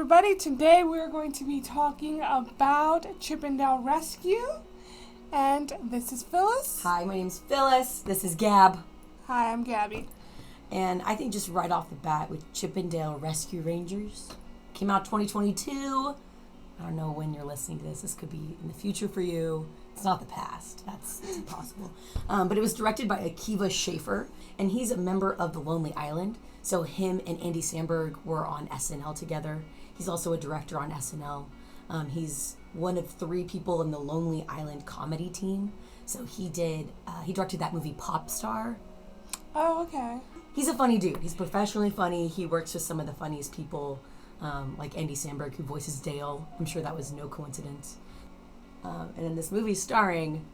everybody. Today we're going to be talking about Chip 'n Dale Rescue. And this is Phyllis. Hi, my name's Phyllis. This is Gab. Hi, I'm Gabby. And I think just right off the bat with Chip 'n Dale Rescue Rangers. Came out 2022. I don't know when you're listening to this. This could be in the future for you. It's not the past. That's impossible. But it was directed by Akiva Schaffer, and he's a member of the Lonely Island. So him and Andy Samberg were on SNL together. He's also a director on SNL. He's one of 3 people in the Lonely Island comedy team. So he directed that movie Pop Star. Oh, okay. He's a funny dude. He's professionally funny. He works with some of the funniest people, like Andy Samberg, who voices Dale. I'm sure that was no coincidence. And in this movie starring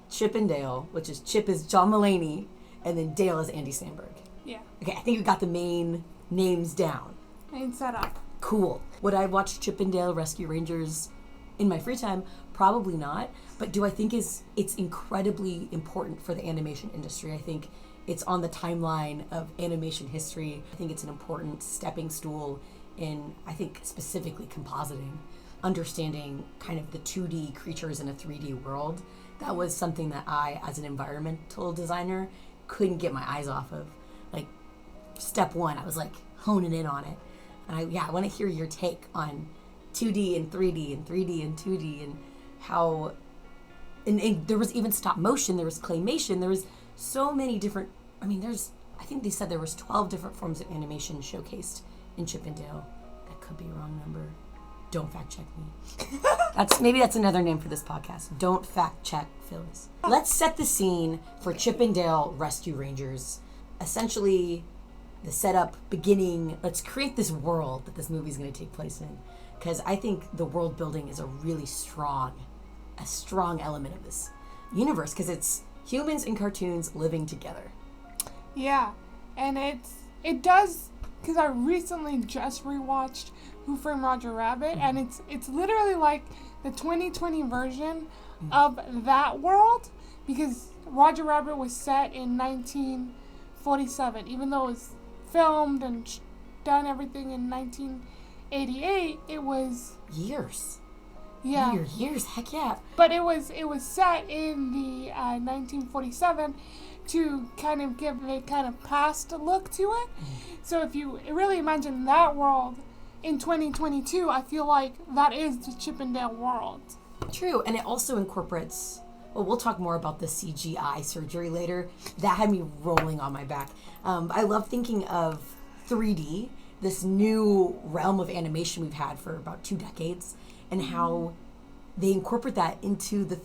Chip 'n Dale, which is Chip is John Mulaney, and then Dale is Andy Samberg. Yeah. Okay, I think we got the main names down. Main setup. Cool. Would I watch Chip 'n Dale Rescue Rangers in my free time? Probably not. But do I think it's incredibly important for the animation industry? I think it's on the timeline of animation history. I think it's an important stepping stool in, I think, specifically compositing, understanding kind of the 2D creatures in a 3D world. That was something that I, as an environmental designer, couldn't get my eyes off of. Like, step 1, I was like honing in on it. And I want to hear your take on 2D and 3D and 3D and 2D and how, and there was even stop motion, there was claymation, there was so many different, I think they said there was 12 different forms of animation showcased in Chip 'n Dale. That could be a wrong number. Don't fact check me. Maybe that's another name for this podcast. Don't fact check Phyllis. Let's set the scene for Chip 'n Dale Rescue Rangers. Essentially, the setup, beginning, let's create this world that this movie is going to take place in. Because I think the world building is a really strong element of this universe. Because it's humans and cartoons living together. Yeah, and it does, because I recently just rewatched Who Framed Roger Rabbit, and it's literally like the 2020 version of that world, because Roger Rabbit was set in 1947, even though it was filmed and done everything in 1988. It was years. Yeah, years. Heck yeah. But it was set in the 1947 to kind of give a kind of past look to it. So if you really imagine that world in 2022, I feel like that is the Chip 'n Dale world. True, and it also incorporates, well, we'll talk more about the CGI surgery later. That had me rolling on my back. I love thinking of 3D, this new realm of animation we've had for about 2 decades, and how they incorporate that into the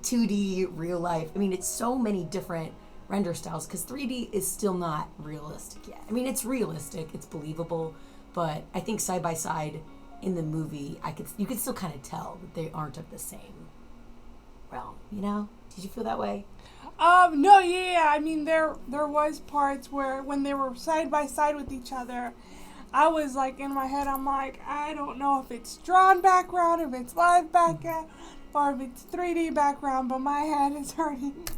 2D real life. I mean, it's so many different render styles, because 3D is still not realistic yet. I mean, it's realistic, it's believable, but I think side by side in the movie, you could still kind of tell that they aren't of the same realm, you know? Did you feel that way? No, yeah. I mean, there was parts where when they were side by side with each other, I was like, in my head, I'm like, I don't know if it's drawn background, if it's live background, or if it's 3D background, but my head is hurting.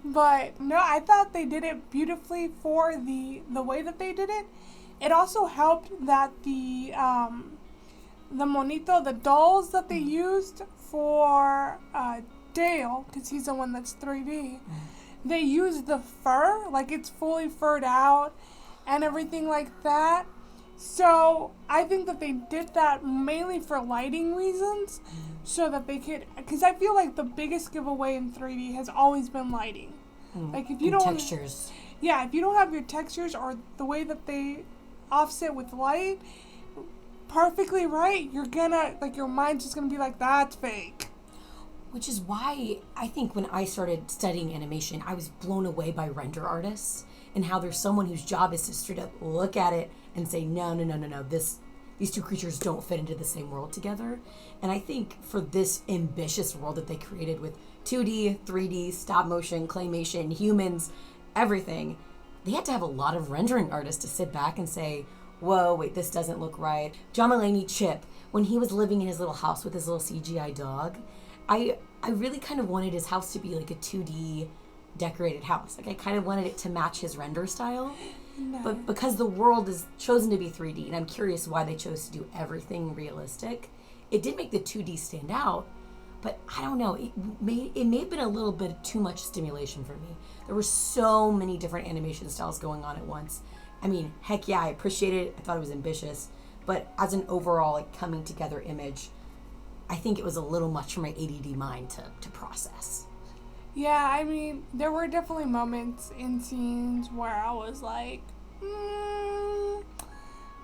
But no, I thought they did it beautifully for the way that they did it. It also helped that the monito, the dolls that they used for Dale, because he's the one that's 3D, they used the fur, like it's fully furred out and everything like that. So I think that they did that mainly for lighting reasons, so that they could, because I feel like the biggest giveaway in 3D has always been lighting. Like if you don't, textures. Yeah, if you don't have your textures or the way that they offset with light perfectly right, you're gonna, like, your mind's just gonna be like, that's fake. Which is why I think when I started studying animation, I was blown away by render artists and how there's someone whose job is to straight up look at it and say, no, these 2 creatures don't fit into the same world together. And I think for this ambitious world that they created with 2D, 3D, stop motion, claymation, humans, everything, they had to have a lot of rendering artists to sit back and say, whoa, wait, this doesn't look right. John Mulaney, Chip, when he was living in his little house with his little CGI dog, I really kind of wanted his house to be like a 2D decorated house. Like, I kind of wanted it to match his render style. No. But because the world is chosen to be 3D, and I'm curious why they chose to do everything realistic, it did make the 2D stand out. But I don't know, it may have been a little bit too much stimulation for me. There were so many different animation styles going on at once. I mean, heck yeah, I appreciate it. I thought it was ambitious. But as an overall coming together image, I think it was a little much for my ADD mind to process. Yeah, I mean, there were definitely moments in scenes where I was like,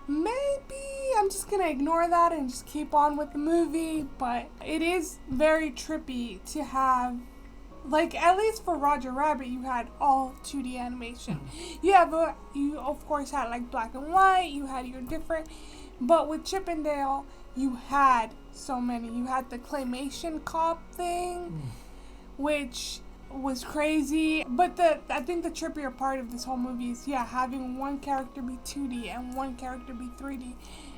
maybe I'm just going to ignore that and just keep on with the movie. But it is very trippy to have, at least for Roger Rabbit, you had all 2D animation. You of course had black and white, you had your different, but with Chip 'n Dale, you had so many. You had the claymation cop thing, which was crazy. But I think the trippier part of this whole movie is, having one character be 2D and one character be 3D.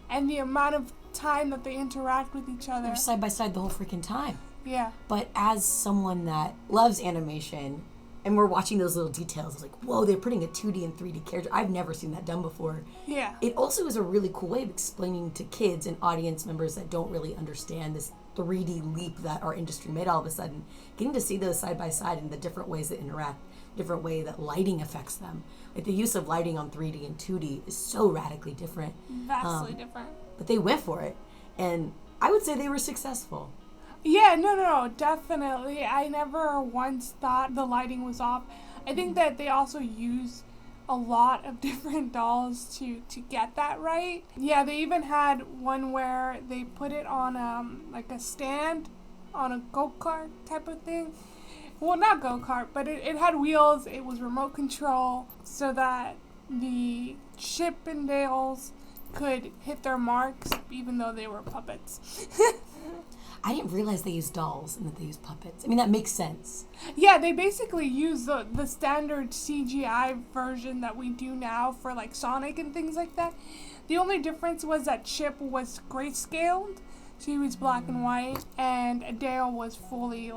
And the amount of time that they interact with each other. They're side by side the whole freaking time. Yeah. But as someone that loves animation, and we're watching those little details, it's like, whoa, they're putting a 2D and 3D character. I've never seen that done before. Yeah. It also is a really cool way of explaining to kids and audience members that don't really understand this 3D leap that our industry made all of a sudden. Getting to see those side by side and the different ways that interact, different way that lighting affects them. The use of lighting on 3D and 2D is so radically different. Vastly different. But they went for it. And I would say they were successful. Yeah, no, definitely. I never once thought the lighting was off. I think that they also use a lot of different dolls to get that right. Yeah, they even had one where they put it on a stand on a go-kart type of thing. Well, not go-kart, but it had wheels. It was remote control so that the Chip 'n Dales could hit their marks even though they were puppets. I didn't realize they used dolls and that they used puppets. I mean, that makes sense. Yeah, they basically use the standard CGI version that we do now for Sonic and things like that. The only difference was that Chip was grayscaled, so he was black and white, and Dale was fully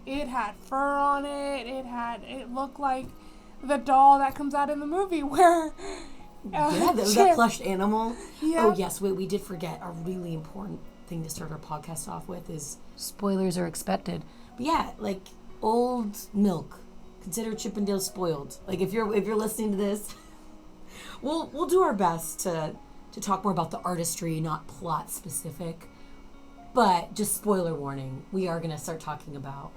it had fur on it. It looked like the doll that comes out in the movie where. That plush animal. Yeah. Oh yes, wait, we did forget a really important thing to start our podcast off with is spoilers are expected. But yeah, old milk. Consider Chip 'n Dale spoiled. If you're listening to this, we'll do our best to talk more about the artistry, not plot specific. But just spoiler warning, we are gonna start talking about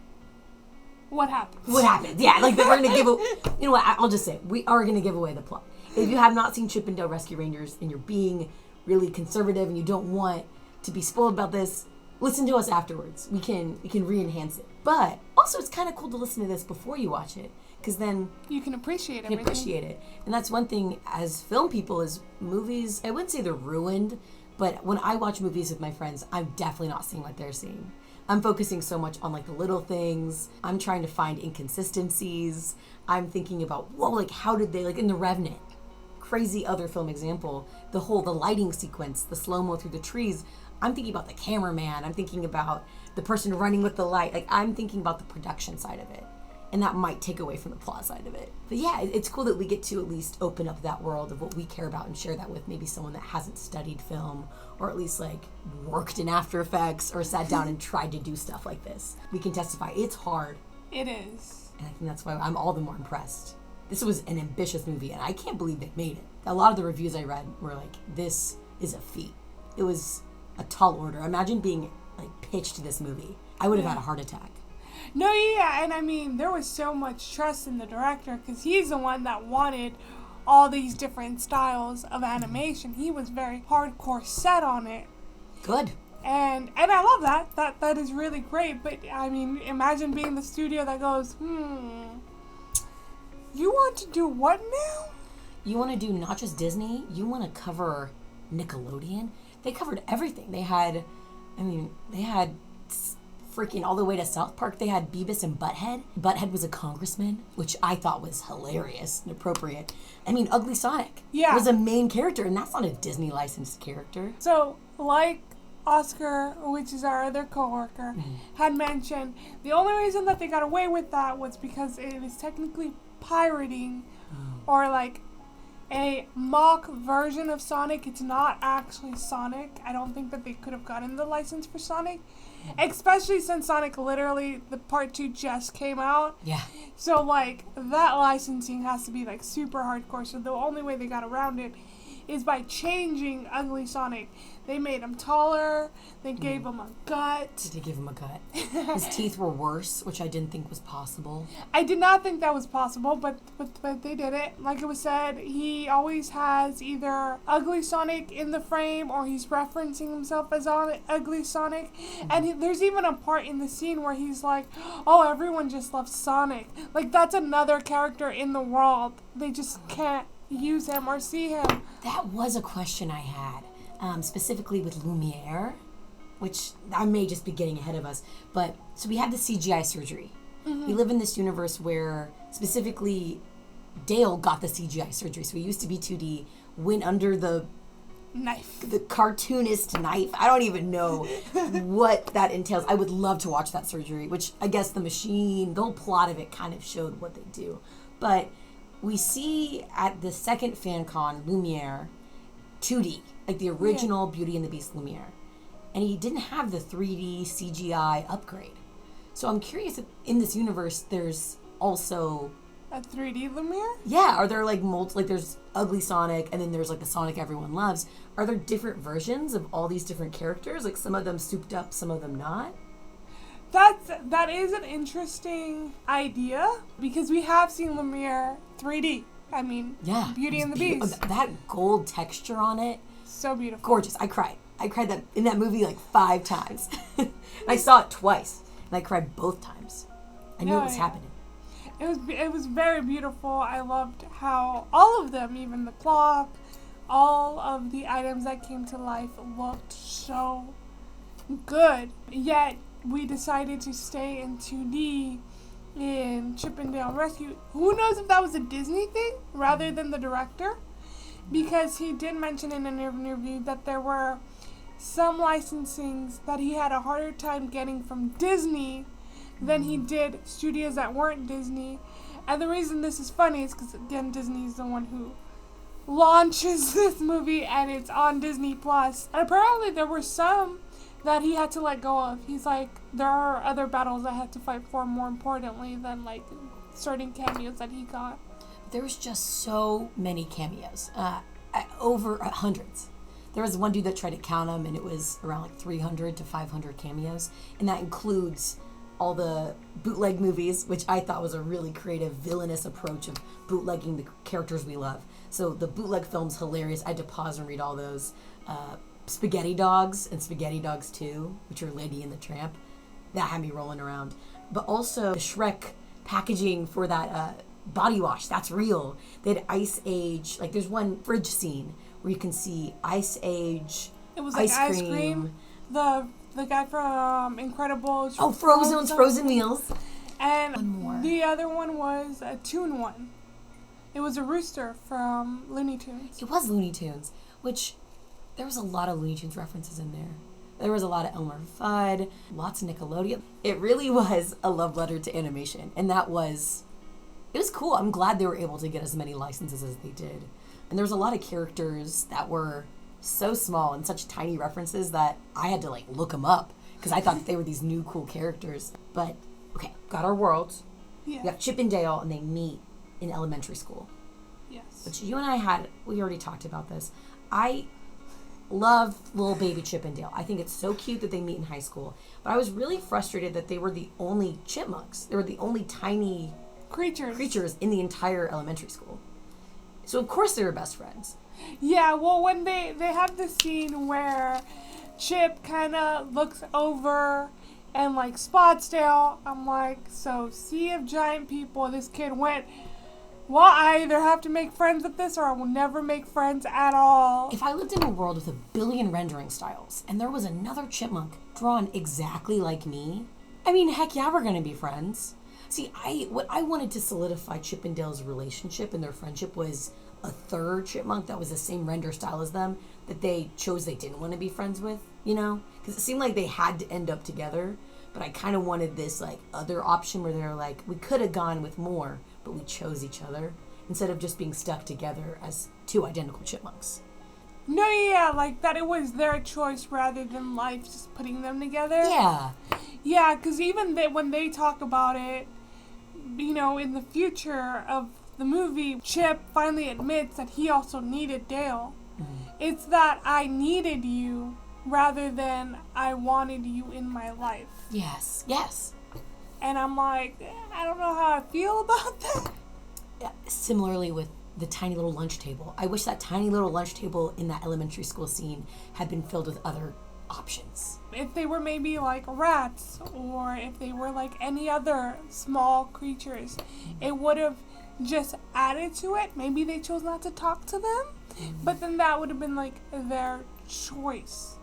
what happens. What happens? Yeah, we're gonna give. You know what? I'll just say we are gonna give away the plot. If you have not seen Chip 'n Dale Rescue Rangers and you're being really conservative and you don't want to be spoiled about this, listen to us afterwards. We can re-enhance it. But also, it's kind of cool to listen to this before you watch it, because then you can appreciate everything. it. And that's one thing as film people is movies. I wouldn't say they're ruined, but when I watch movies with my friends, I'm definitely not seeing what they're seeing. I'm focusing so much on the little things. I'm trying to find inconsistencies. I'm thinking about how did they in The Revenant. Crazy other film example, the lighting sequence, the slow-mo through the trees. I'm thinking about the cameraman. I'm thinking about the person running with the light. I'm thinking about the production side of it. And that might take away from the plot side of it. But yeah, it's cool that we get to at least open up that world of what we care about and share that with maybe someone that hasn't studied film or at least worked in After Effects or sat down and tried to do stuff like this. We can testify. It's hard. It is. And I think that's why I'm all the more impressed. This was an ambitious movie, and I can't believe they made it. A lot of the reviews I read were this is a feat. It was a tall order. Imagine being pitched to this movie. I would have had a heart attack. No, yeah, and I mean, there was so much trust in the director because he's the one that wanted all these different styles of animation. He was very hardcore set on it. Good. And I love that. That is really great. But I mean, imagine being the studio that goes, you want to do what now? You want to do not just Disney, you want to cover Nickelodeon. They covered everything. They had freaking all the way to South Park. They had Beavis and Butthead. Butthead was a congressman, which I thought was hilarious and appropriate. Ugly Sonic was a main character, and that's not a Disney licensed character. So, Oscar, which is our other coworker, had mentioned, the only reason that they got away with that was because it is technically pirating or like a mock version of Sonic. It's not actually Sonic. I don't think that they could have gotten the license for Sonic, especially since Sonic literally, the part 2 just came out. Yeah. So like that licensing has to be like super hardcore. So the only way they got around it is by changing Ugly Sonic. They made him taller. They gave him a gut. They gave him a gut. His teeth were worse, which I didn't think was possible. I did not think that was possible, but they did it. Like it was said, he always has either Ugly Sonic in the frame or he's referencing himself as Ugly Sonic. And there's even a part in the scene where he's like, oh, everyone just loves Sonic. Like that's another character in the world. They just can't use him or see him. That was a question I had, specifically with Lumiere, which I may just be getting ahead of us. But so we had the CGI surgery. We live in this universe where specifically Dale got the CGI surgery. So he used to be 2D, went under the Knife. The cartoonist knife. I don't even know what that entails. I would love to watch that surgery, which I guess the whole plot of it kind of showed what they do. But we see at the second FanCon Lumiere 2D, like the original Beauty and the Beast Lumiere. And he didn't have the 3D CGI upgrade. So I'm curious if in this universe there's also a 3D Lumiere? Yeah, are there like there's Ugly Sonic and then there's like the Sonic everyone loves. Are there different versions of all these different characters? Like some of them souped up, some of them not? That is an interesting idea because we have seen Lumiere 3D. I mean, Beauty and the Beast. That gold texture on it. So beautiful. Gorgeous. I cried that in that movie like 5 times. I saw it twice and I cried both times. I knew it was happening. It was very beautiful. I loved how all of them, even the clock, all of the items that came to life looked so good. Yet we decided to stay in 2D in Chip 'n Dale Rescue. Who knows if that was a Disney thing rather than the director? Because he did mention in an interview that there were some licensings that he had a harder time getting from Disney than he did studios that weren't Disney. And the reason this is funny is because, again, Disney is the one who launches this movie and it's on Disney Plus. And apparently there were some that he had to let go of. He's like, there are other battles I had to fight for more importantly than like certain cameos that he got. There was just so many cameos, over hundreds. There was one dude that tried to count them and it was around like 300 to 500 cameos. And that includes all the bootleg movies, which I thought was a really creative, villainous approach of bootlegging the characters we love. So the bootleg film's hilarious. I had to pause and read all those. Spaghetti Dogs and Spaghetti Dogs 2, which are Lady and the Tramp. That had me rolling around. But also the Shrek packaging for that body wash, that's real. They had Ice Age, like there's one fridge scene where you can see Ice Age, it was like ice cream. The guy from Incredibles. Oh, Frozen Meals. And one more. The other one was a Toon one. It was a rooster from Looney Tunes. It was Looney Tunes, which there was a lot of Looney Tunes references in there. There was a lot of Elmer Fudd, lots of Nickelodeon. It really was a love letter to animation, and it was cool. I'm glad they were able to get as many licenses as they did. And there was a lot of characters that were so small and such tiny references that I had to like look them up because I thought that they were these new cool characters. But okay, got our worlds. Yeah. We got Chip and Dale, and they meet in elementary school. Yes. Which you and I we already talked about this. I love little baby Chip and Dale. I think it's so cute that they meet in high school. But I was really frustrated that they were the only chipmunks. They were the only tiny creatures in the entire elementary school. So of course they were best friends. Yeah, well, when they have the scene where Chip kind of looks over and like spots Dale, I'm like, so sea of giant people, this kid went, well, I either have to make friends with this or I will never make friends at all. If I lived in a world with 1 billion rendering styles and there was another chipmunk drawn exactly like me, I mean, heck yeah, we're going to be friends. See, what I wanted to solidify Chip and Dale's relationship and their friendship was a third chipmunk that was the same render style as them that they chose they didn't want to be friends with, you know? Because it seemed like they had to end up together, but I kind of wanted this like other option where they're like, we could have gone with more, but we chose each other. instead of just being stuck together as two identical chipmunks. No, yeah, like that it was their choice rather than life just putting them together. Yeah. Yeah, because even when they talk about it, in the future of the movie, Chip finally admits that he also needed Dale. Mm-hmm. It's that I needed you rather than I wanted you in my life. Yes, yes. And I'm like, I don't know how I feel about that. Yeah, similarly with the tiny little lunch table. I wish that tiny little lunch table in that elementary school scene had been filled with other options. If they were maybe like rats, or if they were like any other small creatures, it would have just added to it. Maybe they chose not to talk to them, but then that would have been like their choice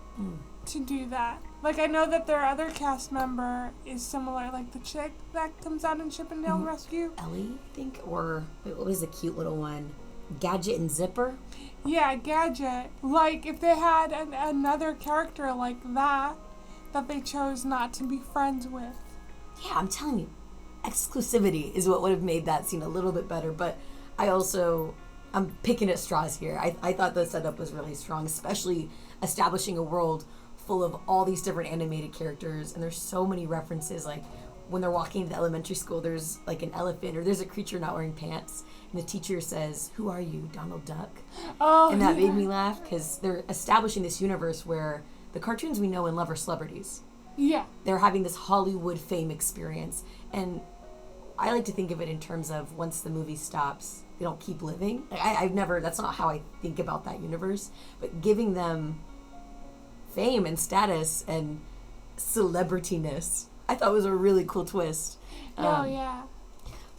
to do that. Like I know that their other cast member is similar, like the chick that comes out in Chip and Dale Rescue. Ellie, I think, or what was the cute little one? Gadget and Zipper? Yeah, Gadget. Like if they had another character like that they chose not to be friends with. Yeah, I'm telling you, exclusivity is what would have made that scene a little bit better, but I'm picking at straws here. I thought the setup was really strong, especially establishing a world full of all these different animated characters, and there's so many references. Like when they're walking to the elementary school, there's like an elephant, or there's a creature not wearing pants, and the teacher says, "Who are you, Donald Duck?" Oh, and that made me laugh because they're establishing this universe where the cartoons we know and love are celebrities. Yeah. They're having this Hollywood fame experience, and I like to think of it in terms of once the movie stops, they don't keep living. That's not how I think about that universe, but giving them fame and status and celebrityness, I thought was a really cool twist. Yeah.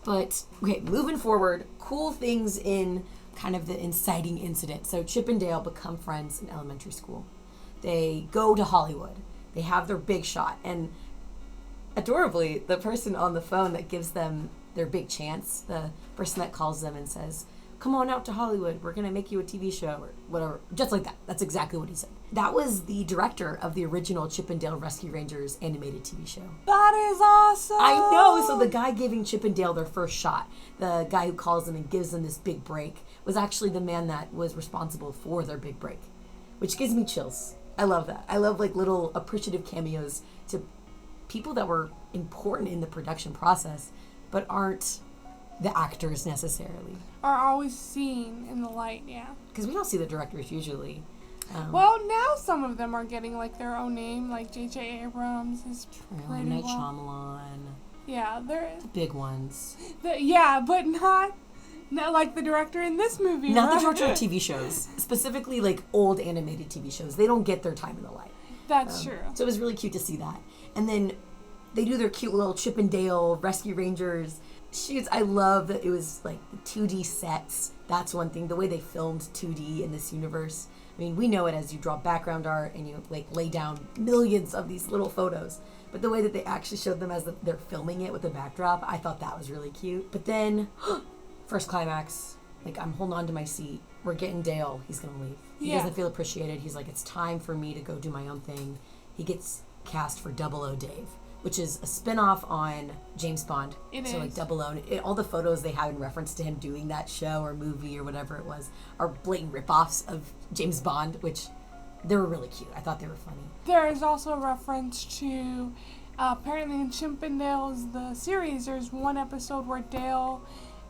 But, okay, moving forward, cool things in kind of the inciting incident. So Chip and Dale become friends in elementary school. They go to Hollywood. They have their big shot. And adorably, the person on the phone that gives them their big chance, the person that calls them and says, "Come on out to Hollywood. We're going to make you a TV show," or whatever. Just like that. That's exactly what he said. That was the director of the original Chip and Dale Rescue Rangers animated TV show. That is awesome. I know. So the guy giving Chip and Dale their first shot, the guy who calls them and gives them this big break, was actually the man that was responsible for their big break, which gives me chills. I love that. I love like little appreciative cameos to people that were important in the production process, but aren't the actors necessarily. Are always seen in the light, yeah. Because we don't see the directors usually. Well, now some of them are getting like their own name, like J.J. Abrams is pretty Night well. Shyamalan. Yeah, they're the big ones. Yeah, but not like the director in this movie. Not right? the director of TV shows, specifically like old animated TV shows. They don't get their time in the light. That's true. So it was really cute to see that. And then they do their cute little Chip and Dale Rescue Rangers shoots. I love that it was like the 2D sets. That's one thing. The way they filmed 2D in this universe. I mean, we know it as you draw background art and you like lay down millions of these little photos. But the way that they actually showed them as they're filming it with the backdrop, I thought that was really cute. But then, first climax, like I'm holding on to my seat. We're getting Dale. He's going to leave. He doesn't feel appreciated. He's like, it's time for me to go do my own thing. He gets cast for 00 Dave, which is a spin-off on James Bond. It is. Like 00. All the photos they have in reference to him doing that show or movie or whatever it was are blatant rip-offs of James Bond, which they were really cute. I thought they were funny. There is also a reference to, apparently in Chip and Dale's, the series, there's one episode where Dale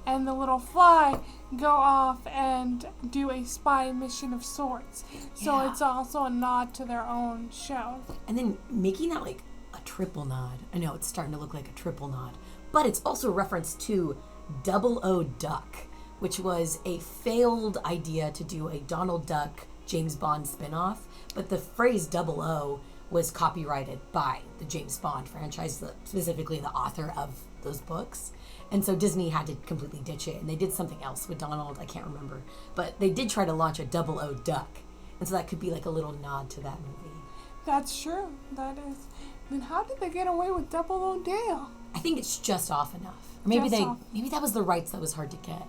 and the little fly go off and do a spy mission of sorts. So it's also a nod to their own show. And then making that like a triple nod. I know it's starting to look like a triple nod, but it's also a reference to 00 Duck, which was a failed idea to do a Donald Duck James Bond spinoff, but the phrase 00 was copyrighted by the James Bond franchise, specifically the author of those books. And so Disney had to completely ditch it, and they did something else with Donald, I can't remember. But they did try to launch a 00 Duck, and so that could be like a little nod to that movie. That's true. That is. Then how did they get away with 00 Dale? I think it's just off enough. Or maybe maybe that was the rights that was hard to get.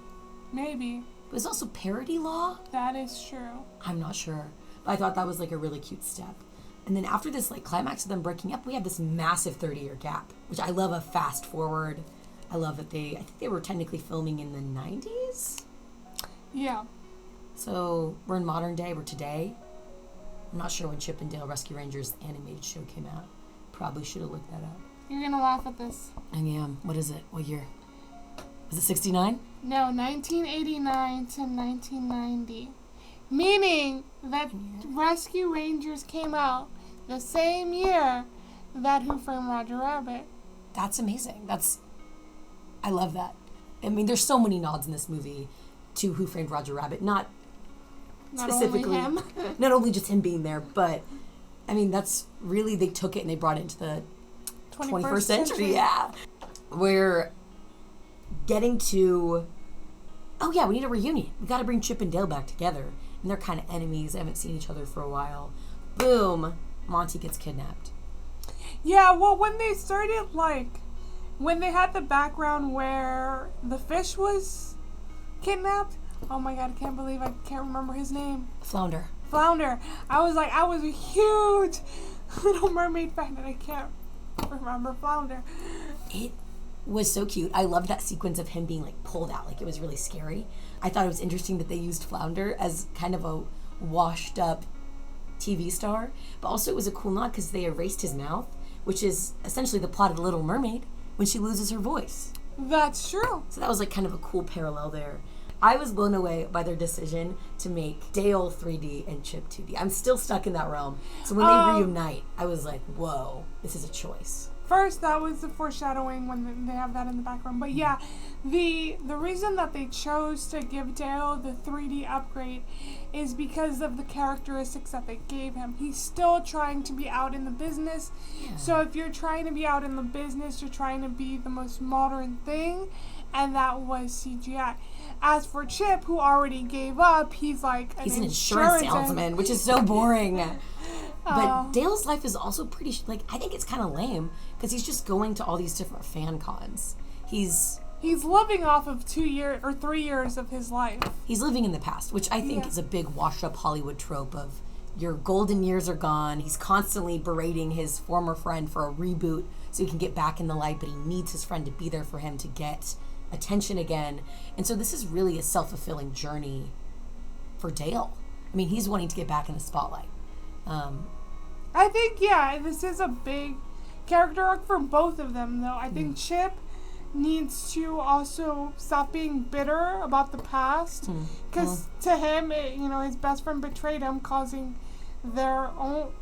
Maybe. But it's also parody law? That is true. I'm not sure. But I thought that was like a really cute step. And then after this like climax of them breaking up, we have this massive 30-year gap, which I love a fast forward I love that I think they were technically filming in the 90s. Yeah. So we're in modern day, we're today. I'm not sure when Chip and Dale Rescue Rangers the animated show came out. Probably should have looked that up. You're going to laugh at this. I am. What is it? What year? Was it 69? No, 1989 to 1990. Meaning that Rescue Rangers came out the same year that Who Framed Roger Rabbit. That's amazing. I love that. I mean, there's so many nods in this movie to Who Framed Roger Rabbit. Not specifically only him. Not only just him being there, but I mean, that's really, they took it and they brought it into the 21st century. Yeah. We're getting to, oh yeah, we need a reunion. We got to bring Chip and Dale back together. And they're kind of enemies. They haven't seen each other for a while. Boom. Monty gets kidnapped. Yeah, well, when they started, when they had the background where the fish was kidnapped, oh my god, I can't believe I can't remember his name. Flounder. I was a huge Little Mermaid fan and I can't remember Flounder. It was so cute. I loved that sequence of him being pulled out. It was really scary. I thought it was interesting that they used Flounder as kind of a washed up TV star, but also it was a cool nod because they erased his mouth, which is essentially the plot of The Little Mermaid when she loses her voice. That's true. So that was kind of a cool parallel there. I was blown away by their decision to make Dale 3D and Chip 2D. I'm still stuck in that realm. So when they reunite, I was like, whoa, this is a choice. First, that was the foreshadowing when they have that in the background. But yeah, the reason that they chose to give Dale the 3D upgrade is because of the characteristics that they gave him. He's still trying to be out in the business. Yeah. So if you're trying to be out in the business, you're trying to be the most modern thing, and that was CGI. As for Chip, who already gave up, he's like he's an insurance salesman, which is so boring. But Dale's life is also pretty, I think it's kind of lame, because he's just going to all these different fan cons. He's living off of 2 years or 3 years of his life. He's living in the past, which I think is a big washed-up Hollywood trope of your golden years are gone. He's constantly berating his former friend for a reboot so he can get back in the light, but he needs his friend to be there for him to get attention again. And so this is really a self-fulfilling journey for Dale. I mean, he's wanting to get back in the spotlight. I think, this is a big character arc for both of them, though. I think Chip needs to also stop being bitter about the past, because to him, his best friend betrayed him, causing their own,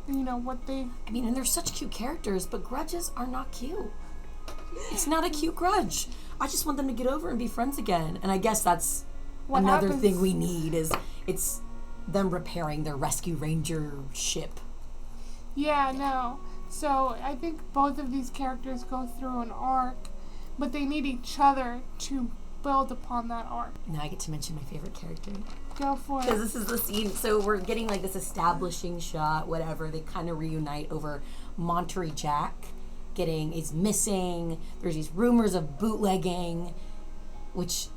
what they... I mean, and they're such cute characters, but grudges are not cute. It's not a cute grudge. I just want them to get over and be friends again. And I guess that's another thing we need is it's them repairing their Rescue Ranger ship. Yeah, no. So I think both of these characters go through an arc, but they need each other to build upon that arc. Now I get to mention my favorite character. Go for it. Because this is the scene. So we're getting this establishing shot, whatever. They kind of reunite over Monterey Jack is missing. There's these rumors of bootlegging, which,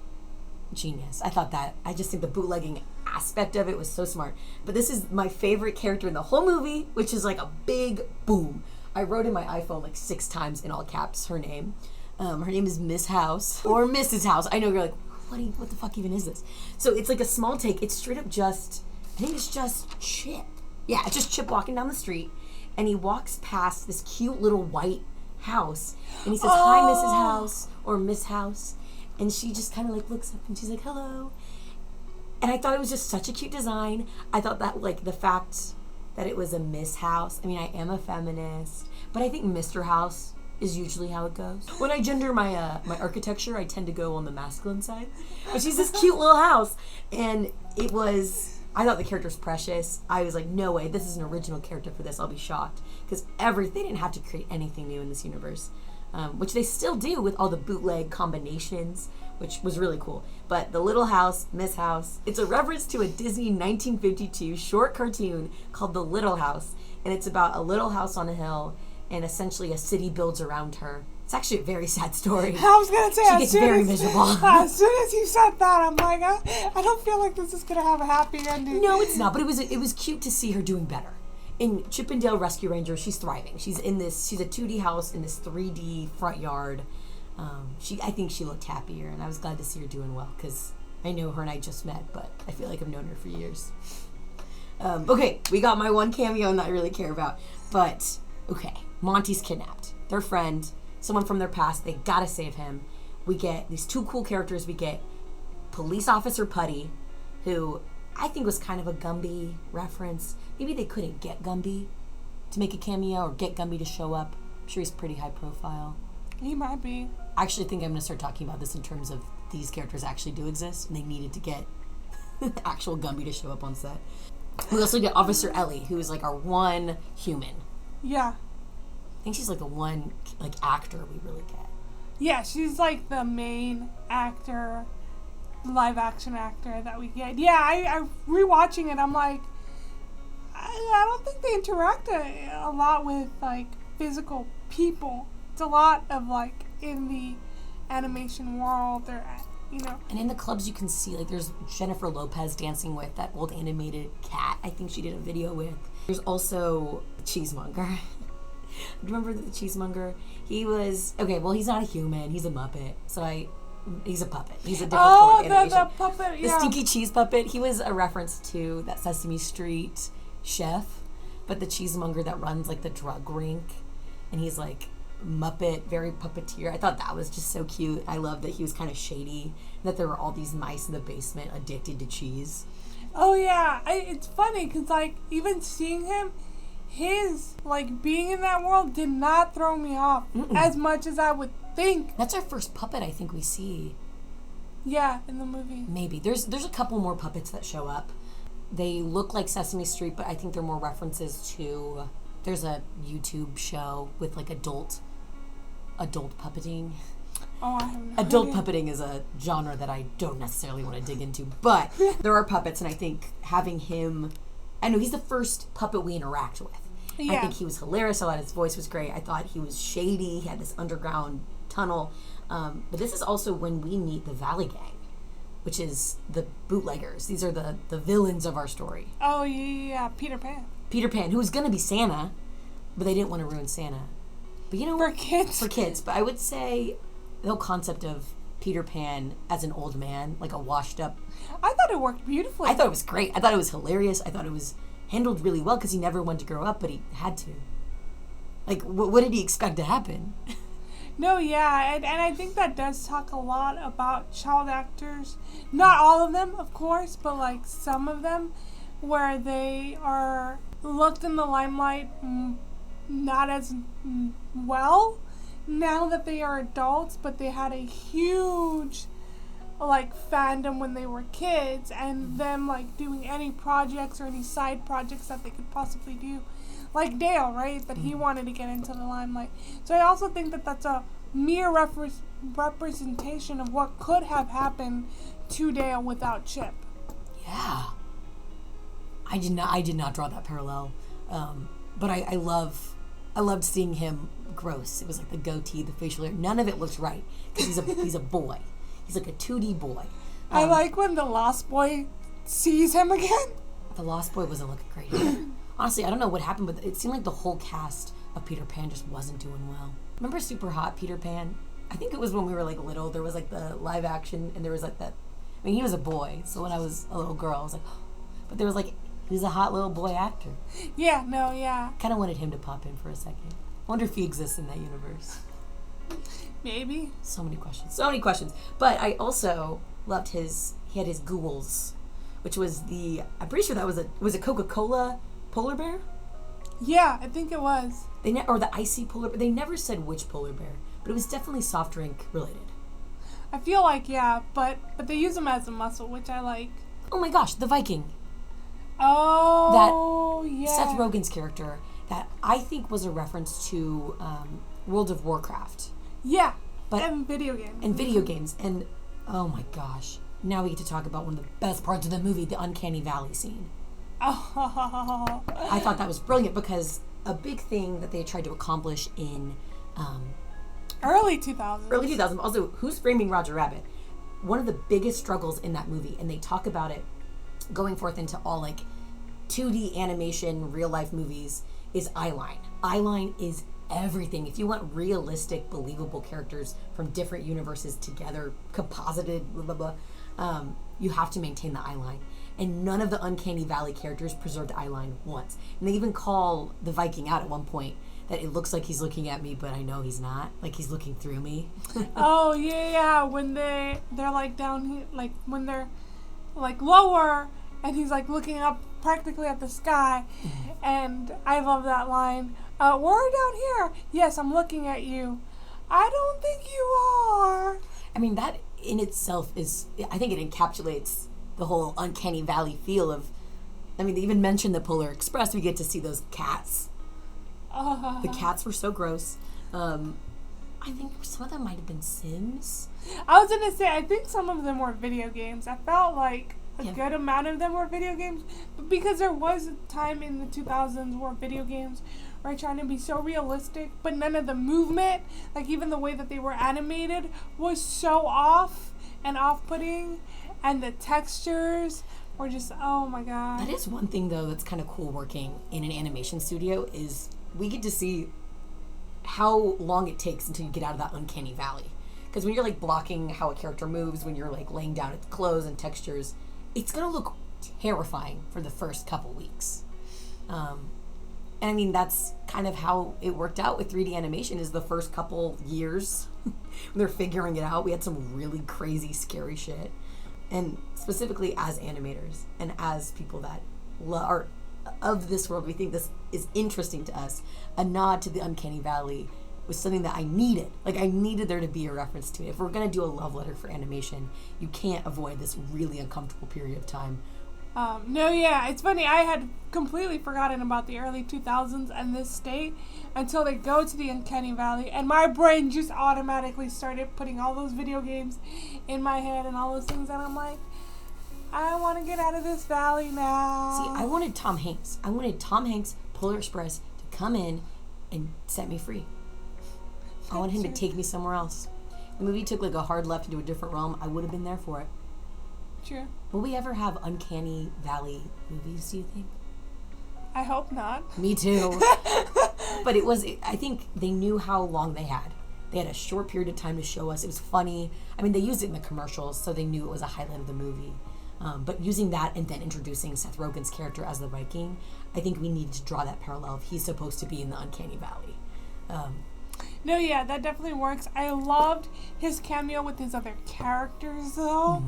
genius. I just think the bootlegging aspect of it was so smart. But this is my favorite character in the whole movie, which is a big boom. I wrote in my iPhone 6 times in all caps her name. Her name is Miss House or Mrs. House. I know you're what the fuck even is this? So it's a small take. It's straight up I think it's just Chip. Yeah, it's just Chip walking down the street, and he walks past this cute little white house, and he says, "Hi, Mrs. House," or Miss House, and she just kind of looks up and she's like, "Hello." And I thought it was just such a cute design. I thought that the fact that it was a Miss House. I mean, I am a feminist, but I think Mr. House is usually how it goes. When I gender my my architecture, I tend to go on the masculine side. But she's this cute little house, and I thought the character was precious. I was like, no way, this is an original character for this. I'll be shocked. Because they didn't have to create anything new in this universe. Which they still do with all the bootleg combinations, which was really cool. But the little house, Miss House, it's a reference to a Disney 1952 short cartoon called The Little House. And it's about a little house on a hill, and essentially a city builds around her. It's actually a very sad story. I was going to say, she gets very miserable. As soon as you said that, I'm like, I don't feel like this is going to have a happy ending. No, it's not, but it was cute to see her doing better. In Chip and Dale Rescue Rangers, she's thriving. She's a 2D house in this 3D front yard. I think she looked happier, and I was glad to see her doing well, because I know her and I just met, but I feel like I've known her for years. Okay, we got my one cameo that I really care about. But, okay, Monty's kidnapped. Their friend, someone from their past, they gotta save him. We get these two cool characters. We get Police Officer Putty, who I think was kind of a Gumby reference. Maybe they couldn't get Gumby to make a cameo or get Gumby to show up. I'm sure he's pretty high profile. He might be. I actually think I'm going to start talking about this in terms of these characters actually do exist, and they needed to get actual Gumby to show up on set. We also get Officer Ellie, who is like our one human. Yeah. I think she's like the one like actor we really get. Yeah, she's like the main actor, live action actor that we get. Yeah, I rewatching it, I'm like, I don't think they interact a lot with like physical people. It's a lot of like in the animation world, they're And in the clubs you can see, like, there's Jennifer Lopez dancing with that old animated cat I think she did a video with. There's also the Cheesemonger. Remember the Cheesemonger? He was, okay, well, he's not a human. He's a Muppet. He's a puppet. He's a different form of animation. The puppet, yeah. The Stinky Cheese Puppet. He was a reference to that Sesame Street chef, but the cheesemonger that runs, like, the drug rink. And he's, like, Muppet, very puppeteer. I thought that was just so cute. I loved that he was kind of shady, that there were all these mice in the basement addicted to cheese. Oh yeah, it's funny because like even seeing him, his like being in that world did not throw me off as much as I would think. That's our first puppet I think we see. Yeah, in the movie. Maybe there's a couple more puppets that show up. They look like Sesame Street, but I think they're more references to. There's a YouTube show with like adult puppeting. Oh, I have no Adult idea. puppeting is a genre that I don't necessarily want to dig into, but there are puppets, and I think having him, I know he's the first puppet we interact with. Yeah. I think he was hilarious. I thought his voice was great. I thought he was shady. He had this underground tunnel. But this is also when we meet the Valley Gang, which is the bootleggers. These are the villains of our story. Oh yeah, Peter Pan, who was going to be Santa, but they didn't want to ruin Santa. But you know, for kids. For kids. But I would say the whole concept of Peter Pan as an old man, like a washed up. I thought it worked beautifully. I thought it was great. I thought it was hilarious. I thought it was handled really well because he never wanted to grow up, but he had to. Like, what did he expect to happen? No, yeah, and I think that does talk a lot about child actors. Not all of them, of course, but like some of them, where they are looked in the limelight not as well now that they are adults, but they had a huge like fandom when they were kids, and them like doing any projects or any side projects that they could possibly do, like Dale, right, that he wanted to get into the limelight. So I also think that that's a mere representation of what could have happened to Dale without Chip. Yeah, I did not draw that parallel, but I loved seeing him gross. It was like the goatee, the facial hair. None of it looks right because he's a boy. He's like a 2D boy. I like when the Lost Boy sees him again. The Lost Boy wasn't looking great either. Honestly, I don't know what happened, but it seemed like the whole cast of Peter Pan just wasn't doing well. Remember Super Hot Peter Pan? I think it was when we were like little. There was like the live action, and there was like that. I mean, he was a boy, so when I was a little girl, I was like, oh. But there was like, he was a hot little boy actor. Yeah, no, yeah. Kind of wanted him to pop in for a second. Wonder if he exists in that universe. Maybe. So many questions. But I also loved he had his ghouls, which was I'm pretty sure that was a Coca-Cola polar bear? Yeah, I think it was. Or the icy polar bear. They never said which polar bear, but it was definitely soft drink related. I feel like, yeah, but they use them as a muscle, which I like. Oh my gosh, the Viking. Oh, yeah. Seth Rogen's character that I think was a reference to World of Warcraft. Yeah, but and video games. And video games. And, oh my gosh, now we get to talk about one of the best parts of the movie, the Uncanny Valley scene. Oh. I thought that was brilliant because a big thing that they tried to accomplish in early 2000s. Also, Who's Framing Roger Rabbit? One of the biggest struggles in that movie, and they talk about it going forth into all like 2D animation, real life movies, is eyeline. Eyeline is everything. If you want realistic, believable characters from different universes together, composited, blah, blah, blah, you have to maintain the eye line. And none of the Uncanny Valley characters preserve the eye line once. And they even call the Viking out at one point that it looks like he's looking at me, but I know he's not. Like he's looking through me. Oh, yeah. When they're like down here, like when they're like lower, and he's like looking up practically at the sky. And I love that line. We're down here. Yes, I'm looking at you. I don't think you are. I mean, that in itself is, I think it encapsulates the whole Uncanny Valley feel of, I mean, they even mentioned the Polar Express. We get to see those cats. The cats were so gross. I think some of them might have been Sims. I was going to say, I think some of them were video games. I felt like a good amount of them were video games. But because there was a time in the 2000s where video games were trying to be so realistic, but none of the movement, like even the way that they were animated, was so off and off-putting. And the textures were just, oh my god. That is one thing, though, that's kind of cool working in an animation studio is we get to see how long it takes until you get out of that Uncanny Valley. Because when you're, like, blocking how a character moves, when you're, like, laying down its clothes and textures, it's going to look terrifying for the first couple weeks. And, I mean, that's kind of how it worked out with 3D animation is the first couple years. When they're figuring it out, we had some really crazy, scary shit. And specifically as animators and as people that are of this world, we think this is interesting to us. A nod to the Uncanny Valley was something that I needed. Like, I needed there to be a reference to it. If we're going to do a love letter for animation, you can't avoid this really uncomfortable period of time. No, yeah, it's funny. I had completely forgotten about the early 2000s and this state until they go to the Uncanny Valley, and my brain just automatically started putting all those video games in my head and all those things, and I'm like, I want to get out of this valley now. See, I wanted Tom Hanks. I wanted Tom Hanks, Polar Express, to come in and set me free. I want him to take me somewhere else. The movie took like a hard left into a different realm. I would have been there for it. True. Will we ever have Uncanny Valley movies, do you think? I hope not. Me too. But I think they knew how long they had. They had a short period of time to show us. It was funny. I mean, they used it in the commercials, so they knew it was a highlight of the movie. But using that and then introducing Seth Rogen's character as the Viking, I think we needed to draw that parallel if he's supposed to be in the Uncanny Valley. No, yeah, that definitely works. I loved his cameo with his other characters, though.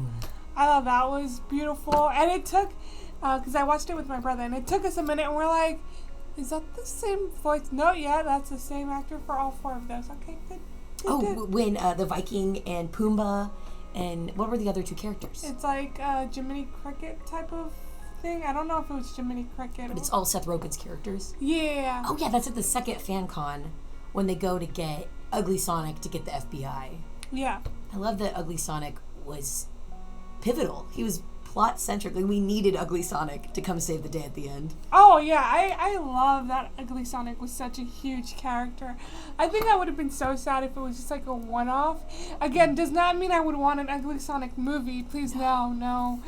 I thought that was beautiful. And it took, because I watched it with my brother, and it took us a minute, and we're like, is that the same voice? No, yeah, that's the same actor for all four of those. Okay, good. When the Viking and Pumbaa, and what were the other two characters? It's like Jiminy Cricket type of thing. I don't know if it was Jiminy Cricket. But it's all Seth Rogen's characters? Yeah. Oh, yeah, that's at the second fan con when they go to get Ugly Sonic to get the FBI. Yeah. I love that Ugly Sonic was pivotal. He was plot-centric. Like, we needed Ugly Sonic to come save the day at the end. Oh, yeah. I love that Ugly Sonic was such a huge character. I think I would have been so sad if it was just like a one-off. Again, does not mean I would want an Ugly Sonic movie. Please, no.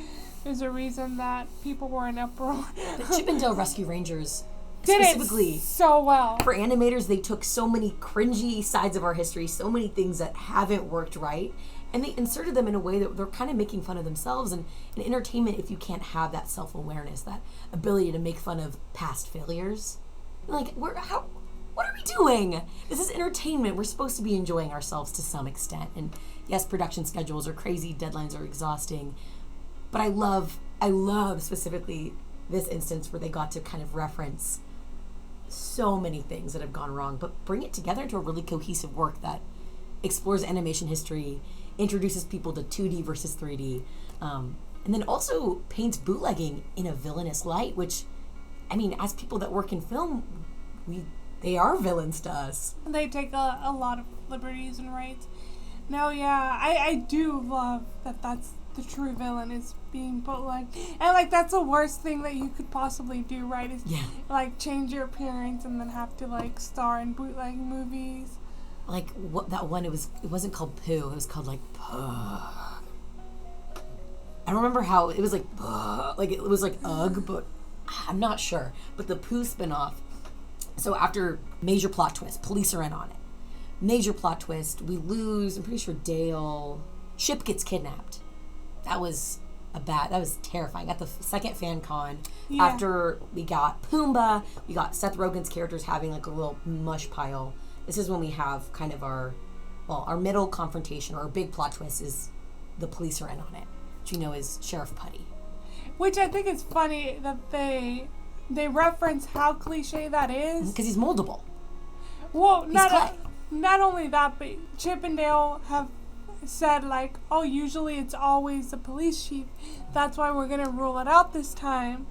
There's a reason that people were in uproar. But Chip 'n Dale Rescue Rangers did specifically it so well. For animators, they took so many cringy sides of our history, so many things that haven't worked right, and they inserted them in a way that they're kind of making fun of themselves. And in entertainment, if you can't have that self-awareness, that ability to make fun of past failures, like, what are we doing? This is entertainment. We're supposed to be enjoying ourselves to some extent. And yes, production schedules are crazy, deadlines are exhausting, but I love specifically this instance where they got to kind of reference so many things that have gone wrong, but bring it together into a really cohesive work that explores animation history, introduces people to 2D versus 3D, and then also paints bootlegging in a villainous light, which, I mean, as people that work in film, they are villains to us. They take a lot of liberties and rights. No, yeah, I do love that that's the true villain is being bootlegged. And, like, that's the worst thing that you could possibly do, right? Is, like, change your appearance and then have to, like, star in bootleg movies. Like, what that one, it wasn't called Pooh, it was called, like, Pug. I don't remember how, it was, like, Pug. Like, it was, like, Ugh, but I'm not sure. But the Pooh spinoff So after major plot twist, police are in on it. Major plot twist, we lose, I'm pretty sure Chip gets kidnapped. That was terrifying. At the second fan con, after we got Pumbaa, we got Seth Rogen's characters having like a little mush pile. This is when we have kind of our middle confrontation, or our big plot twist is the police are in on it, which we know is Sheriff Putty. Which I think is funny that they reference how cliche that is. Because he's moldable. Well, not only that, but Chip and Dale have said, like, oh, usually it's always the police chief. That's why we're going to rule it out this time.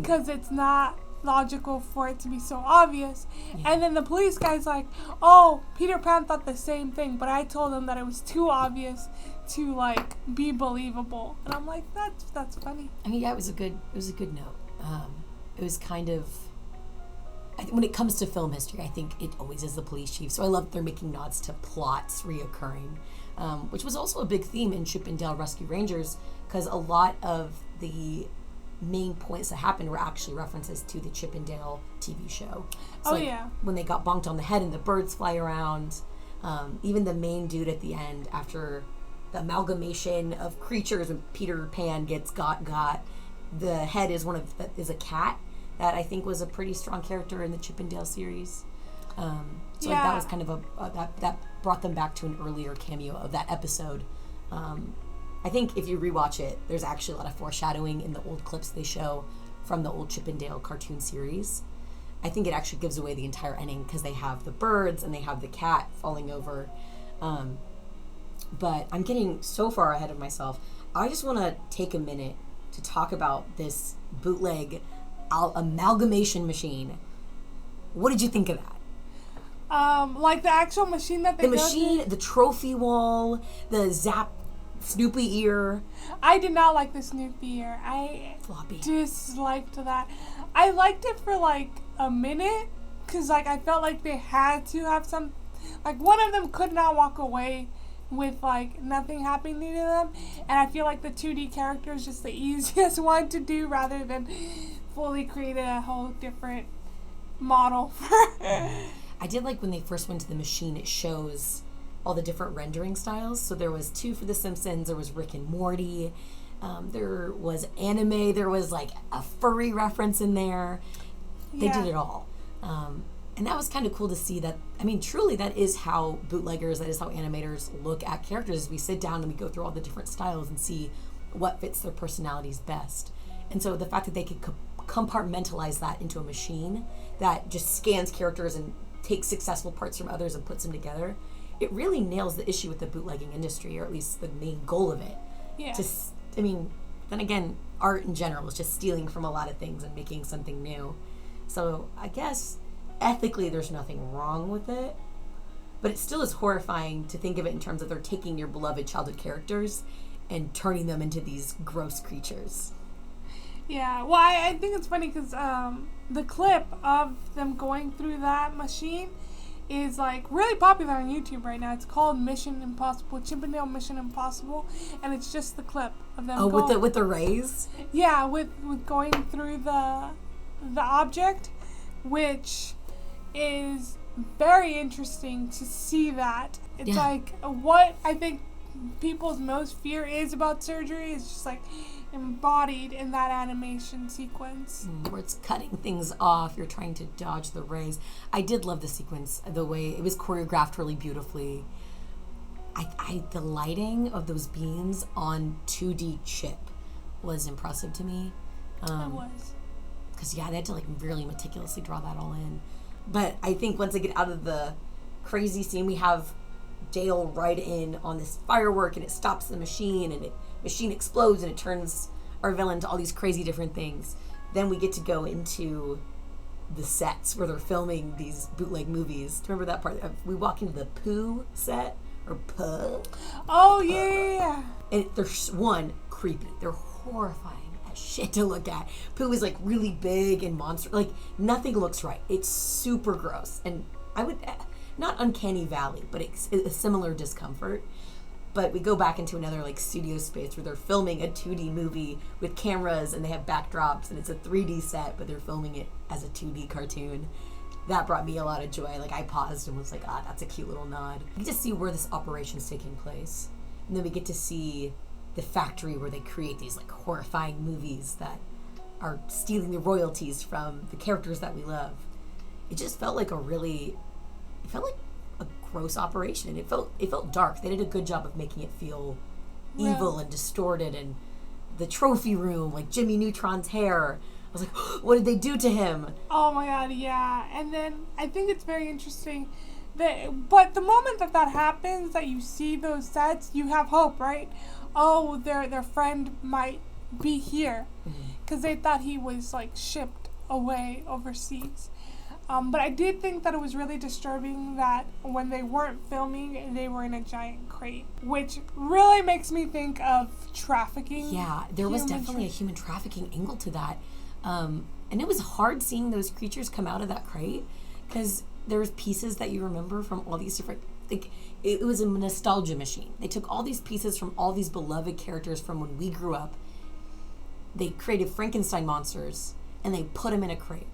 Because it's not logical for it to be so obvious. Yeah. And then the police guy's like, oh, Peter Pan thought the same thing, but I told him that it was too obvious to, like, be believable. And I'm like, that's funny. I mean, yeah, it was a good note. It was kind of, when it comes to film history, I think it always is the police chief. So I love that they're making nods to plots reoccurring, which was also a big theme in Chip and Dale Rescue Rangers, because a lot of the main points that happened were actually references to the Chip and Dale TV show. So when they got bonked on the head and the birds fly around, even the main dude at the end, after the amalgamation of creatures when Peter Pan gets got, the head is is a cat. That I think was a pretty strong character in the Chip and Dale series. Like that was kind of that brought them back to an earlier cameo of that episode. I think if you rewatch it, there's actually a lot of foreshadowing in the old clips they show from the old Chip and Dale cartoon series. I think it actually gives away the entire ending because they have the birds and they have the cat falling over. But I'm getting so far ahead of myself. I just want to take a minute to talk about this bootleg amalgamation machine. What did you think of that? Like the actual machine that they the trophy wall, the Zap Snoopy ear. I did not like the Snoopy ear. I disliked that. I liked it for like a minute because like I felt like they had to have some, like one of them could not walk away with like nothing happening to them, and I feel like the 2D character is just the easiest one to do rather than fully create a whole different model. I did like when they first went to the machine, it shows all the different rendering styles. So there was 2 for The Simpsons, there was Rick and Morty, there was anime, there was like a furry reference in there. They did it all. And that was kind of cool to see that. I mean, truly, that is how bootleggers, that is how animators look at characters. We sit down and we go through all the different styles and see what fits their personalities best. And so the fact that they could compartmentalize that into a machine that just scans characters and takes successful parts from others and puts them together, it really nails the issue with the bootlegging industry, or at least the main goal of it. Yeah. Then again, art in general is just stealing from a lot of things and making something new. So I guess ethically there's nothing wrong with it, but it still is horrifying to think of it in terms of they're taking your beloved childhood characters and turning them into these gross creatures. Yeah, well, I think it's funny because the clip of them going through that machine is like really popular on YouTube right now. It's called Mission Impossible, Chip and Dale Mission Impossible, and it's just the clip of them. Oh, going, with the rays. Yeah, with going through the object, which is very interesting to see that. It's like what I think people's most fear is about surgery is just like embodied in that animation sequence. Where it's cutting things off, you're trying to dodge the rays. I did love the sequence, the way it was choreographed really beautifully. The lighting of those beams on 2D Chip was impressive to me. It was. Because, they had to, like, really meticulously draw that all in. But I think once they get out of the crazy scene, we have Dale ride in on this firework, and it stops the machine, and machine explodes, and it turns our villain to all these crazy different things. Then we get to go into the sets where they're filming these bootleg movies. Do you remember that part? We walk into the Pooh set, or Puh. Oh, yeah. And they're, one, creepy. They're horrifying as shit to look at. Pooh is, like, really big and monster. Like, nothing looks right. It's super gross. And I would, not uncanny valley, but it's a similar discomfort. But we go back into another, like, studio space where they're filming a 2D movie with cameras, and they have backdrops, and it's a 3D set, but they're filming it as a 2D cartoon. that brought me a lot of joy. Like, I paused and was like, that's a cute little nod. We get to see where this operation's taking place. And then we get to see the factory where they create these, like, horrifying movies that are stealing the royalties from the characters that we love. It just felt like a gross operation. It felt dark. They did a good job of making it feel evil and distorted. And the trophy room, like Jimmy Neutron's hair, I was like, what did they do to him? Oh my god, yeah. And then I think it's very interesting but the moment that happens, that you see those sets, you have hope, right? Oh, their friend might be here, because they thought he was like shipped away overseas. But I did think that it was really disturbing that when they weren't filming, they were in a giant crate, which really makes me think of trafficking. Yeah, there was definitely a human trafficking angle to that. And it was hard seeing those creatures come out of that crate, because there was pieces that you remember from all these different, like, it was a nostalgia machine. They took all these pieces from all these beloved characters from when we grew up. They created Frankenstein monsters, and they put them in a crate.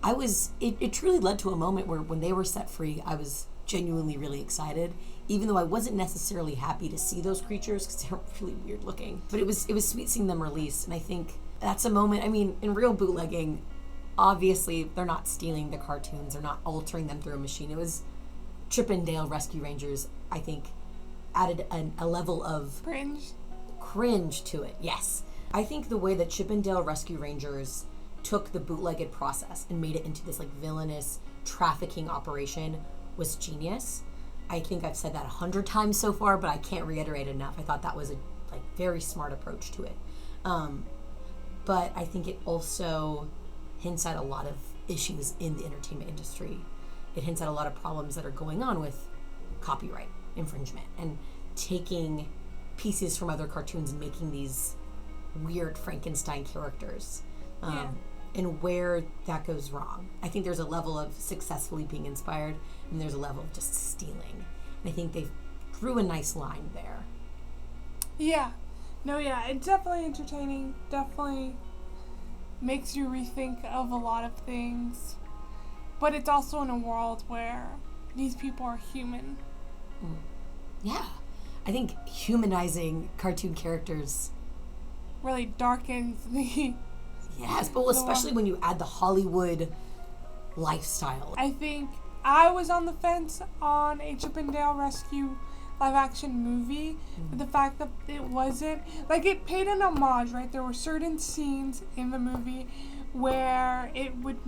It truly led to a moment where when they were set free, I was genuinely really excited, even though I wasn't necessarily happy to see those creatures because they were really weird looking. But it was sweet seeing them released, and I think that's a moment. I mean, in real bootlegging, obviously they're not stealing the cartoons, they're not altering them through a machine. It was Chip and Dale Rescue Rangers, I think, added a level of cringe to it. Yes. I think the way that Chip and Dale Rescue Rangers took the bootlegged process and made it into this like villainous trafficking operation was genius. I think I've said that 100 times so far, but I can't reiterate enough. I thought that was a very smart approach to it. But I think it also hints at a lot of issues in the entertainment industry. It hints at a lot of problems that are going on with copyright infringement and taking pieces from other cartoons and making these weird Frankenstein characters. And where that goes wrong. I think there's a level of successfully being inspired, and there's a level of just stealing. And I think they drew a nice line there. Yeah. No, yeah, it's definitely entertaining. Definitely makes you rethink of a lot of things. But it's also in a world where these people are human. Yeah. I think humanizing cartoon characters really darkens the... Yes, but especially when you add the Hollywood lifestyle. I think I was on the fence on a Chip and Dale Rescue live-action movie, but the fact that it wasn't, like, it paid an homage, right? There were certain scenes in the movie where it would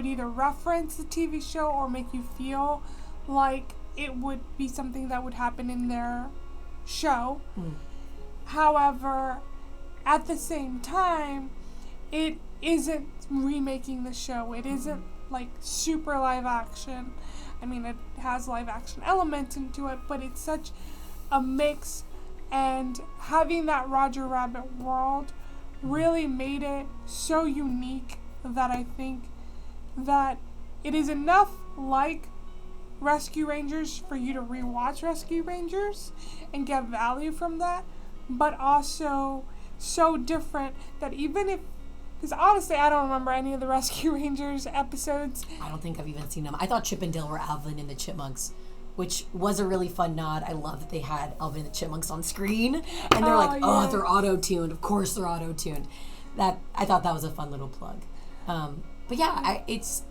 either reference the TV show or make you feel like it would be something that would happen in their show. However, at the same time, it isn't remaking the show. It isn't like super live action. I mean, it has live action elements into it, but it's such a mix, and having that Roger Rabbit world really made it so unique that I think that it is enough like Rescue Rangers for you to rewatch Rescue Rangers and get value from that, but also so different that even if, because honestly, I don't remember any of the Rescue Rangers episodes. I don't think I've even seen them. I thought Chip and Dale were Alvin and the Chipmunks, which was a really fun nod. I love that they had Alvin and the Chipmunks on screen. And they're they're auto-tuned. Of course they're auto-tuned. I thought that was a fun little plug. But yeah, it's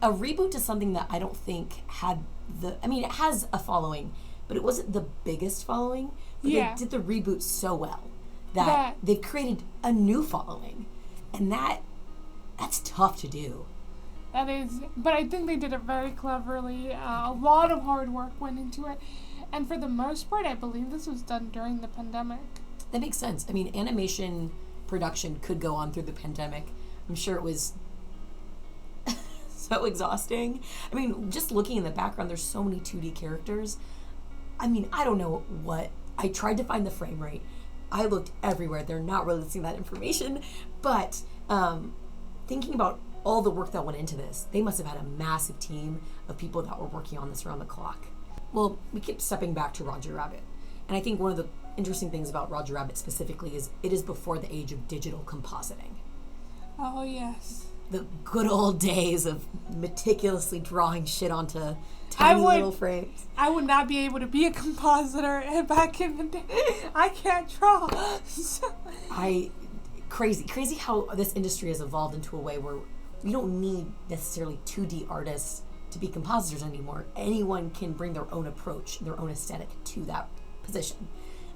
a reboot to something that I don't think had it has a following, but it wasn't the biggest following. But they did the reboot so well that they've created a new following. And that's tough to do. That is, but I think they did it very cleverly. A lot of hard work went into it. And for the most part, I believe this was done during the pandemic. That makes sense. I mean, animation production could go on through the pandemic. I'm sure it was so exhausting. I mean, just looking in the background, there's so many 2D characters. I mean, I don't know what. I tried to find the frame rate. I looked everywhere. They're not releasing that information. But thinking about all the work that went into this, they must have had a massive team of people that were working on this around the clock. Well, we keep stepping back to Roger Rabbit. And I think one of the interesting things about Roger Rabbit specifically is it is before the age of digital compositing. Oh, yes. the good old days of meticulously drawing shit onto tiny little frames. I would not be able to be a compositor back in the day. I can't draw. Crazy how this industry has evolved into a way where we don't need necessarily 2D artists to be compositors anymore. Anyone can bring their own approach, their own aesthetic to that position.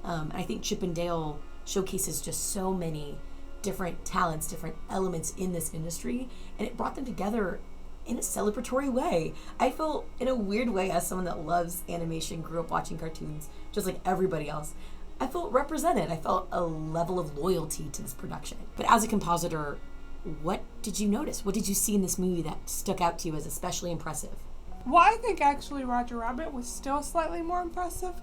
I think Chip and Dale showcases just so many different talents, different elements in this industry, and it brought them together in a celebratory way. I felt, in a weird way, as someone that loves animation, grew up watching cartoons, just like everybody else, I felt represented. I felt a level of loyalty to this production. But as a compositor, what did you notice? What did you see in this movie that stuck out to you as especially impressive? Well, I think actually Roger Rabbit was still slightly more impressive.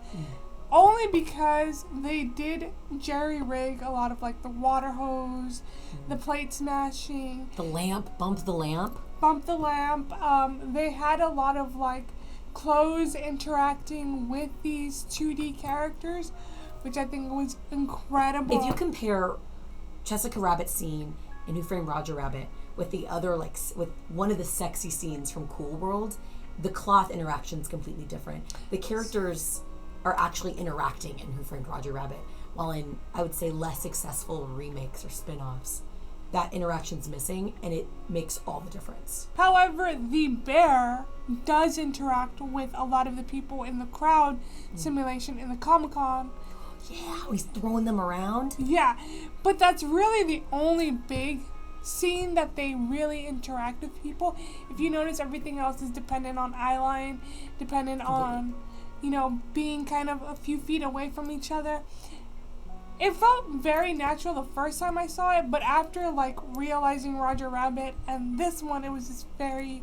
Only because they did jerry-rig a lot of, like, the water hose, the plate smashing. The lamp, bump the lamp. They had a lot of, like, clothes interacting with these 2D characters, which I think was incredible. If you compare Jessica Rabbit's scene in Who Framed Roger Rabbit with the other, like, with one of the sexy scenes from Cool World, the cloth interaction is completely different. The characters are actually interacting in Who Framed Roger Rabbit, while in, I would say, less successful remakes or spin-offs, that interaction's missing, and it makes all the difference. However, the bear does interact with a lot of the people in the crowd simulation in the Comic-Con. Yeah, he's throwing them around. Yeah, but that's really the only big scene that they really interact with people. If you notice, everything else is dependent on eyeline, dependent on, you know, being kind of a few feet away from each other. It felt very natural the first time I saw it, but after, like, realizing Roger Rabbit and this one, it was just very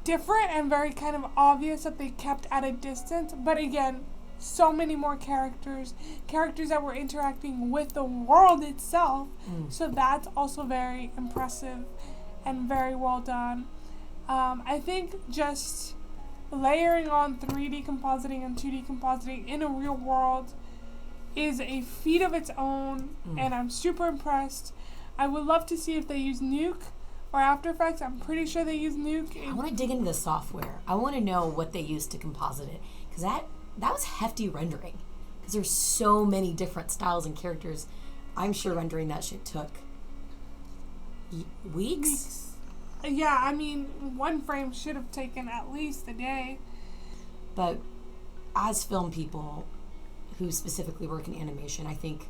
different and very kind of obvious that they kept at a distance. But again, so many more characters that were interacting with the world itself. So that's also very impressive and very well done. I think just layering on 3D compositing and 2D compositing in a real world is a feat of its own, and I'm super impressed. I would love to see if they use Nuke or After Effects. I'm pretty sure they use Nuke. I want to dig into the software. I want to know what they used to composite it, because that was hefty rendering, because there's so many different styles and characters. I'm sure rendering that shit took weeks. Yeah, I mean, one frame should have taken at least a day. But as film people who specifically work in animation, I think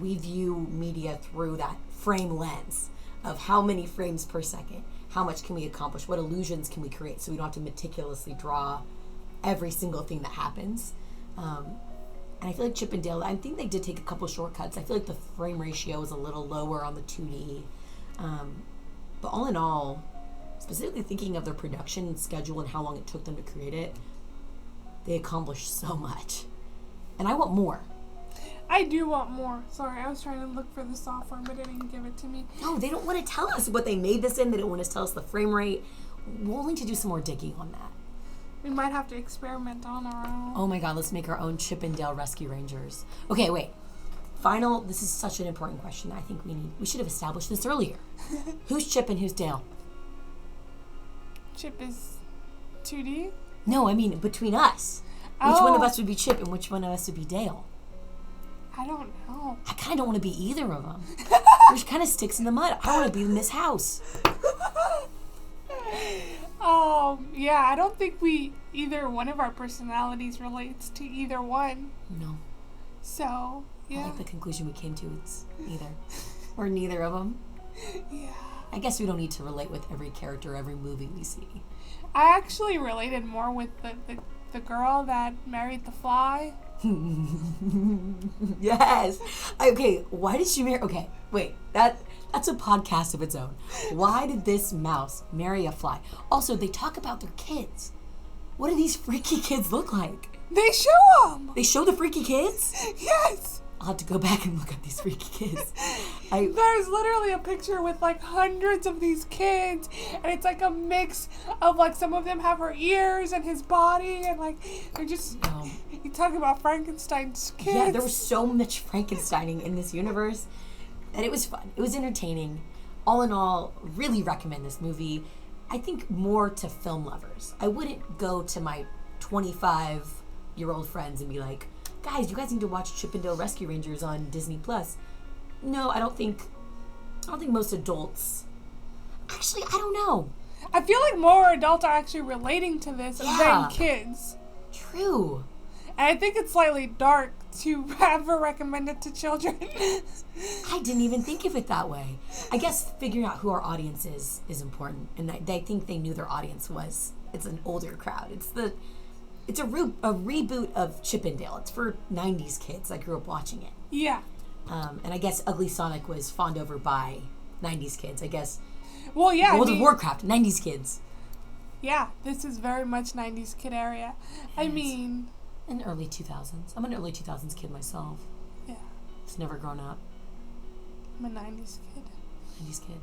we view media through that frame lens of how many frames per second, how much can we accomplish, what illusions can we create, so we don't have to meticulously draw every single thing that happens. And I feel like Chip and Dale, I think they did take a couple shortcuts. I feel like the frame ratio was a little lower on the 2D. But all in all, specifically thinking of their production schedule and how long it took them to create it, they accomplished so much. And I want more. I do want more. Sorry, I was trying to look for the software, but it didn't give it to me. No, they don't want to tell us what they made this in. They don't want to tell us the frame rate. We'll need to do some more digging on that. We might have to experiment on our own. Oh my God, let's make our own Chip and Dale Rescue Rangers. Okay, wait. Final, this is such an important question. I think we should have established this earlier. Who's Chip and who's Dale? Chip is 2D? No, I mean between us. Which one of us would be Chip and which one of us would be Dale? I don't know. I kind of don't want to be either of them. There's kind of sticks in the mud. I want to be in this house. Yeah, I don't think either one of our personalities relates to either one. No. So, yeah. I like the conclusion we came to. It's neither. Or neither of them. Yeah. I guess we don't need to relate with every character, every movie we see. I actually related more with the girl that married the fly. Yes. Okay, why did she marry... Okay, wait. That's a podcast of its own. Why did this mouse marry a fly? Also, they talk about their kids. What do these freaky kids look like? They show them. They show the freaky kids? Yes. I'll have to go back and look at these freaky kids. There's literally a picture with like hundreds of these kids, and it's like a mix of like some of them have her ears and his body, and like they're just you talk about Frankenstein's kids. Yeah, there was so much Frankensteining in this universe, and it was fun. It was entertaining. all in all, really recommend this movie. I think more to film lovers. I wouldn't go to my 25-year-old friends and be like, guys, you guys need to watch Chip 'n Dale Rescue Rangers on Disney Plus. No, I don't think most adults. Actually, I don't know. I feel like more adults are actually relating to this than kids. True. And I think it's slightly dark to ever recommend it to children. I didn't even think of it that way. I guess figuring out who our audience is important, and I think they knew their audience was. It's an older crowd. It's a reboot of Chip 'n Dale. It's for 90s kids. I grew up watching it. Yeah. And I guess Ugly Sonic was fawned over by 90s kids. I guess. Well, yeah. World of Warcraft, 90s kids. Yeah, this is very much 90s kid area. I mean. In early 2000s. I'm an early 2000s kid myself. Yeah. Just never grown up. I'm a 90s kid. 90s kid.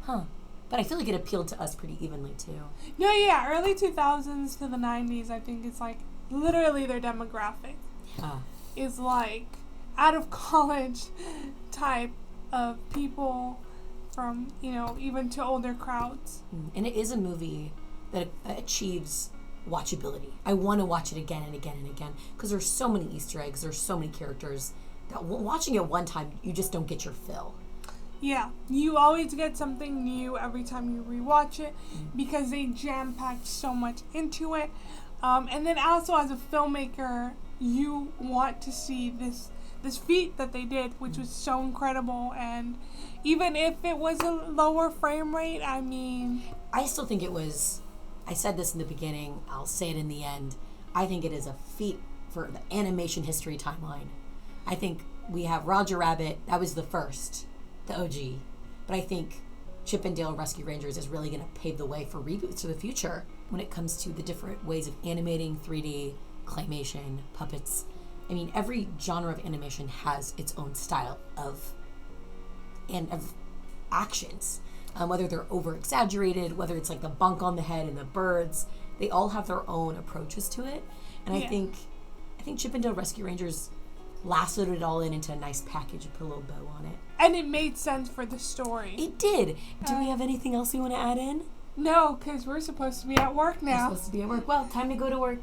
Huh. But I feel like it appealed to us pretty evenly, too. No, yeah. Early 2000s to the 90s, I think it's like literally their demographic. Yeah. Is like out of college type of people from, even to older crowds. And it is a movie that achieves watchability. I want to watch it again and again and again because there's so many Easter eggs, there's so many characters that watching it one time, you just don't get your fill. Yeah, you always get something new every time you rewatch it because they jam-packed so much into it. And then also as a filmmaker, you want to see this feat that they did, which was so incredible. And even if it was a lower frame rate, I mean... I still think it was... I said this in the beginning, I'll say it in the end. I think it is a feat for the animation history timeline. I think we have Roger Rabbit, that was the first, the OG. But I think Chip 'n Dale Rescue Rangers is really going to pave the way for reboots for the future when it comes to the different ways of animating 3D, claymation, puppets. I mean, every genre of animation has its own style of actions. Whether they're over-exaggerated, whether it's like the bunk on the head and the birds, they all have their own approaches to it. And I think Chip 'n Dale Rescue Rangers lassoed it all into a nice package and put a little bow on it. And it made sense for the story. It did. Do we have anything else we want to add in? No, because we're supposed to be at work now. We're supposed to be at work. Well, time to go to work.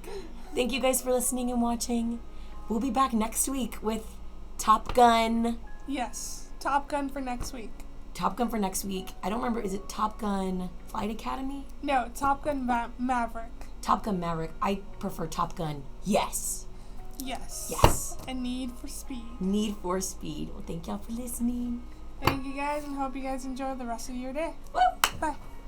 Thank you guys for listening and watching. We'll be back next week with Top Gun. Yes, Top Gun for next week. Top Gun for next week. I don't remember. Is it Top Gun Flight Academy? No, Top Gun Maverick. Top Gun Maverick. I prefer Top Gun. Yes. Yes. Yes. And Need for Speed. Need for Speed. Well, thank y'all for listening. Thank you guys, and hope you guys enjoy the rest of your day. Woo! Bye.